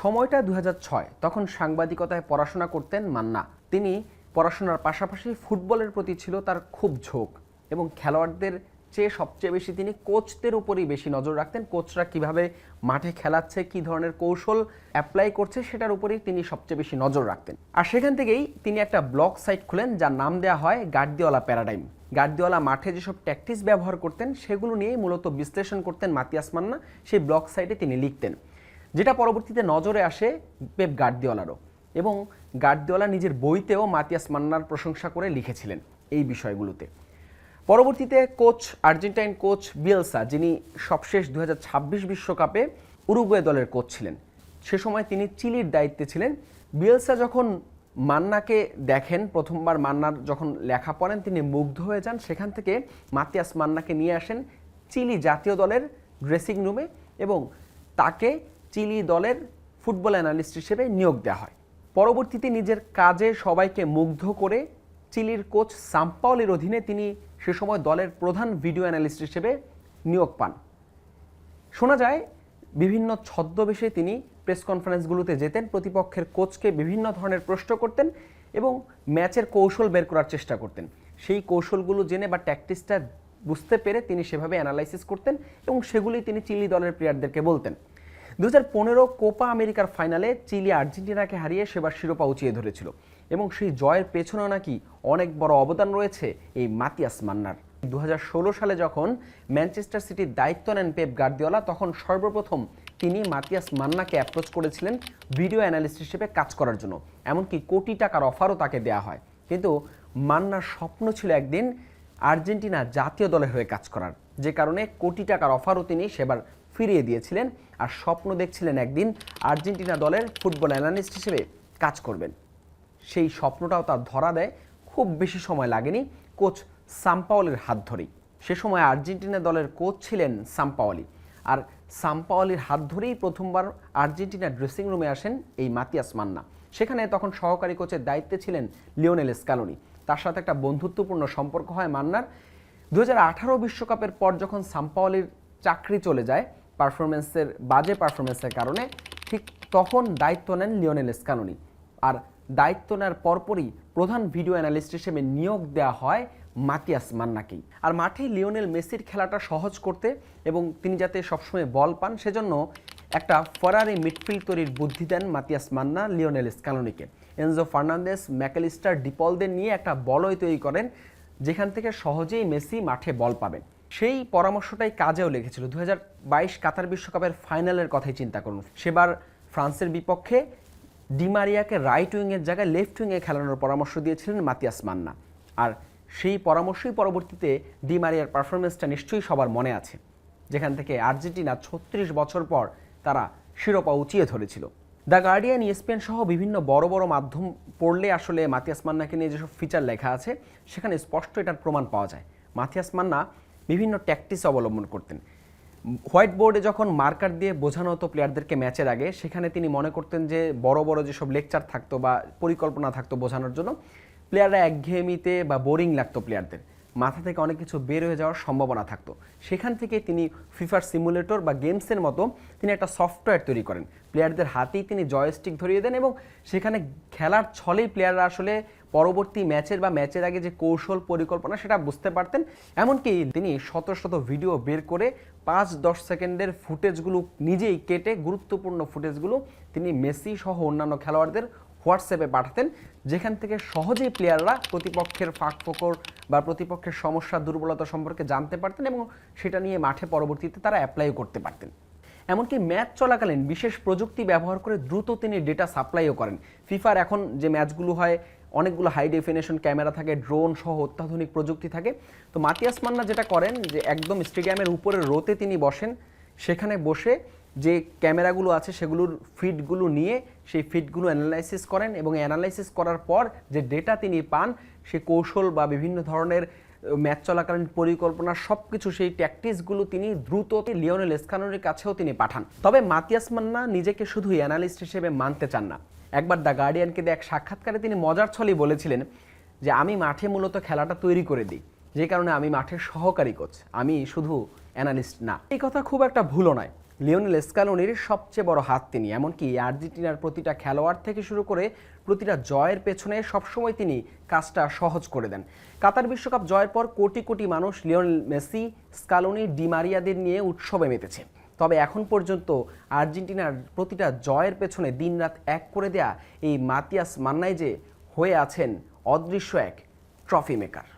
সময়টা ২০০৬। তখন সাংবাদিকতায় পড়াশোনা করতেন মান্না। তিনি পড়াশোনার পাশাপাশি ফুটবলের প্রতি ছিল তার খুব ঝোঁক এবং খেলোয়াড়দের চেয়ে সবচেয়ে বেশি তিনি কোচদের উপরই বেশি নজর রাখতেন। কোচরা কিভাবে মাঠে খেলাচ্ছে, কী ধরনের কৌশল অ্যাপ্লাই করছে সেটার উপরেই তিনি সবচেয়ে বেশি নজর রাখতেন। আর সেখান থেকেই তিনি একটা ব্লগ সাইট খুলেন যার নাম দেওয়া হয় গার্দিওলা প্যারাডাইম। গার্দিওলা মাঠে যেসব ট্যাকটিক্স ব্যবহার করতেন সেগুলো নিয়েই মূলত বিশ্লেষণ করতেন মাতিয়াস মান্না। সেই ব্লগ সাইটে তিনি লিখতেন, যেটা পরবর্তীতে নজরে আসে পেপ গার্দিওলারও, এবং গার্দিওলা নিজের বইতেও মাতিয়াস মান্নার প্রশংসা করে লিখেছিলেন এই বিষয়গুলোতে। পরবর্তীতে কোচ, আর্জেন্টাইন কোচ বিয়েলসা, যিনি সবশেষ 2026 বিশ্বকাপে উরুগুয়ে দলের কোচ ছিলেন, সে সময় তিনি চিলির দায়িত্বে ছিলেন। বিয়েলসা যখন মান্নাকে দেখেন, প্রথমবার মান্নার যখন লেখা পড়েন তিনি মুগ্ধ হয়ে যান। সেখান থেকে মাতিয়াস মান্নাকে নিয়ে আসেন চিলি জাতীয় দলের ড্রেসিং রুমে এবং তাকে চিলি দলের ফুটবল অ্যানালিস্ট হিসেবে নিয়োগ দেওয়া হয়। পরবর্তীতে নিজের কাজে সবাইকে মুগ্ধ করে চিলির কোচ সাম্পাওলির অধীনে তিনি সে সময় দলের প্রধান ভিডিও অ্যানালিস্ট হিসেবে নিয়োগ পান। শোনা যায় বিভিন্ন ছদ্মবেশে তিনি প্রেস কনফারেন্সগুলোতে যেতেন, প্রতিপক্ষের কোচকে বিভিন্ন ধরনের প্রশ্ন করতেন এবং ম্যাচের কৌশল বের করার চেষ্টা করতেন। সেই কৌশলগুলো জেনে বা ট্যাকটিক্সটা বুঝতে পেরে তিনি সেভাবে অ্যানালাইসিস করতেন এবং সেগুলি তিনি চিলি দলের প্লেয়ারদেরকে বলতেন। 2015 কোপা আমেরিকার ফাইনালে চিলি আর্জেন্টিনাকে হারিয়ে সেবার শিরোপা উঁচিয়ে ধরেছিল এবং সেই জয়ের পেছনেও নাকি অনেক বড় অবদান রয়েছে এই মাতিয়াস মান্নার। 2016 সালে যখন ম্যানচেস্টার সিটির দায়িত্ব নেন পেপ গার্দিওলা, তখন সর্বপ্রথম তিনি মাতিয়াস মান্নাকে অ্যাপ্রোচ করেছিলেন ভিডিও অ্যানালিস্ট হিসেবে কাজ করার জন্য। এমনকি কোটি টাকার অফারও তাকে দেওয়া হয়, কিন্তু মান্নার স্বপ্ন ছিল একদিন আর্জেন্টিনা জাতীয় দলের হয়ে কাজ করার, যে কারণে কোটি টাকার অফারও তিনি সেবার ফিরিয়ে দিয়েছিলেন আর স্বপ্ন দেখছিলেন একদিন আর্জেন্টিনা দলের ফুটবল অ্যানালিস্ট হিসেবে কাজ করবেন। সেই স্বপ্নটাও তার ধরা দেয় খুব বেশি সময় লাগেনি কোচ সাম্পাওলির হাত ধরেই। সে সময় আর্জেন্টিনা দলের কোচ ছিলেন সাম্পাওলি, আর সাম্পাওলির হাত ধরেই প্রথমবার আর্জেন্টিনা ড্রেসিং রুমে আসেন এই মাতিয়াস মান্না। সেখানে তখন সহকারী কোচের দায়িত্বে ছিলেন লিওনেল স্ক্যালোনি। তার সাথে একটা বন্ধুত্বপূর্ণ সম্পর্ক হয় মান্নার। 2018 বিশ্বকাপের পর যখন সাম্পাওলির চাকরি চলে যায় বাজে পারফরমেন্সের কারণে, ঠিক তখন দায়িত্ব নেন লিওনেল স্ক্যালোনি। আর দায়িত্ব নেওয়ার পরপরই প্রধান ভিডিও অ্যানালিস্ট হিসেবে নিয়োগ দেওয়া হয় মাতিয়াস মান্নাকেই। আর মাঠে লিওনেল মেসির খেলাটা সহজ করতে এবং তিনি যাতে সবসময় বল পান, সেজন্য একটা ফরারি মিডফিল্ড তৈরির বুদ্ধি দেন মাতিয়াস মান্না লিওনেল স্ক্যালোনিকে। এনজো ফার্নান্দেস, ম্যাকেলিস্টার, ডিপলদের নিয়ে একটা বলয় তৈরি করেন যেখান থেকে সহজেই মেসি মাঠে বল পাবেন। সেই পরামর্শটাই কাজেও লেগেছিল। 2022 কাতার বিশ্বকাপের ফাইনালের কথাই চিন্তা করুন। সেবার ফ্রান্সের বিপক্ষে ডিমারিয়াকে রাইট উইংয়ের জায়গায় লেফট উইংয়ে খেলানোর পরামর্শ দিয়েছিলেন মাতিয়াস মান্না। আর সেই পরামর্শই পরবর্তীতে ডিমারিয়ার পারফরমেন্সটা নিশ্চয়ই সবার মনে আছে, যেখান থেকে আর্জেন্টিনা 36 বছর পর তারা শিরোপা উঁচিয়ে ধরেছিল। দ্য গার্ডিয়ান, ESPN সহ বিভিন্ন বড় বড় মাধ্যম পড়লে আসলে মাতিয়াস মান্নাকে নিয়ে যেসব ফিচার লেখা আছে সেখানে স্পষ্ট এটার প্রমাণ পাওয়া যায়। মাতিয়াস মান্না বিভিন্ন ট্যাকটিক্স অবলম্বন করতেন। হোয়াইট বোর্ডে যখন মার্কার দিয়ে বোঝানো হতো প্লেয়ারদেরকে ম্যাচের আগে, সেখানে তিনি মনে করতেন যে বড় বড় যেসব লেকচার থাকতো বা পরিকল্পনা থাকতো বোঝানোর জন্য, প্লেয়াররা একঘেয়েমিতে বা বোরিং লাগতো, প্লেয়ারদের মাথা থেকে অনেক কিছু বের হয়ে যাওয়ার সম্ভাবনা থাকতো। সেখান থেকে তিনি ফিফার সিমুলেটর বা গেমসের মতো তিনি একটা সফটওয়্যার তৈরি করেন। প্লেয়ারদের হাতেই তিনি জয়স্টিক ধরিয়ে দেন এবং সেখানে খেলার ছলেই প্লেয়াররা আসলে পরবর্তী ম্যাচের বা ম্যাচের আগে যে কৌশল পরিকল্পনা সেটা বুঝতে পারতেন। এমনকি তিনি শত শত ভিডিও বের করে 5-10 সেকেন্ডের ফুটেজগুলো নিজেই কেটে, গুরুত্বপূর্ণ ফুটেজগুলো তিনি মেসি সহ অন্যান্য খেলোয়াড়দের হোয়াটসঅ্যাপে পাঠাতেন, যেখান থেকে সহজেই প্লেয়াররা প্রতিপক্ষের ফাঁকফোকর বা প্রতিপক্ষের সমস্যা দুর্বলতা সম্পর্কে জানতে পারতেন এবং সেটা নিয়ে মাঠে পরবর্তীতে তারা অ্যাপ্লাইও করতে পারতেন। এমনকি ম্যাচ চলাকালীন বিশেষ প্রযুক্তি ব্যবহার করে দ্রুত তিনি ডেটা সাপ্লাইও করেন। ফিফার এখন যে ম্যাচগুলো হয় অনেকগুলো হাই ডেফিনেশন ক্যামেরা থাকে, ড্রোন সহ অত্যাধুনিক প্রযুক্তি থাকে। তো মাতিয়াস মান্না যেটা করেন যে একদম স্টেডিয়ামের উপরের রোতে তিনি বসেন, সেখানে বসে যে ক্যামেরাগুলো আছে সেগুলোর ফিডগুলো নিয়ে সেই ফিডগুলো অ্যানালাইসিস করেন এবং অ্যানালাইসিস করার পর যে ডেটা তিনি পান, সে কৌশল বা বিভিন্ন ধরনের ম্যাচ চলাকালীন পরিকল্পনা সব কিছু, সেই ট্যাকটিক্সগুলো তিনি দ্রুত লিওনেল স্ক্যালোনির কাছেও তিনি পাঠান। তবে মাতিয়াস মান্না নিজেকে শুধু অ্যানালিস্ট হিসেবে মানতে চান না। একবার দ্য গার্ডিয়ানকে দিয়ে এক সাক্ষাৎকারে তিনি মজার ছলেই বলেছিলেন যে আমি মাঠে মূলত খেলাটা তৈরি করে দিই, যে কারণে আমি মাঠের সহকারী কোচ, আমি শুধু অ্যানালিস্ট না। এই কথা খুব একটা ভুলও নয়। লিওনেল স্কালোনির সবচেয়ে বড় হাত তিনি। এমনকি আর্জেন্টিনার প্রতিটা খেলোয়াড় থেকে শুরু করে প্রতিটা জয়ের পেছনে সবসময় তিনি কাজটা সহজ করে দেন। কাতার বিশ্বকাপ জয়ের পর কোটি কোটি মানুষ লিওনেল মেসি, স্কালোনি, ডি মারিয়াদের নিয়ে উৎসবে মেতেছে। তবে এখন পর্যন্ত আর্জেন্টিনার প্রতিটা জয়ের পেছনে দিনরাত এক করে দেয়া এই মাতিয়াস মান্নাই যে হয়ে আছেন অদৃশ্য এক ট্রফি মেকার।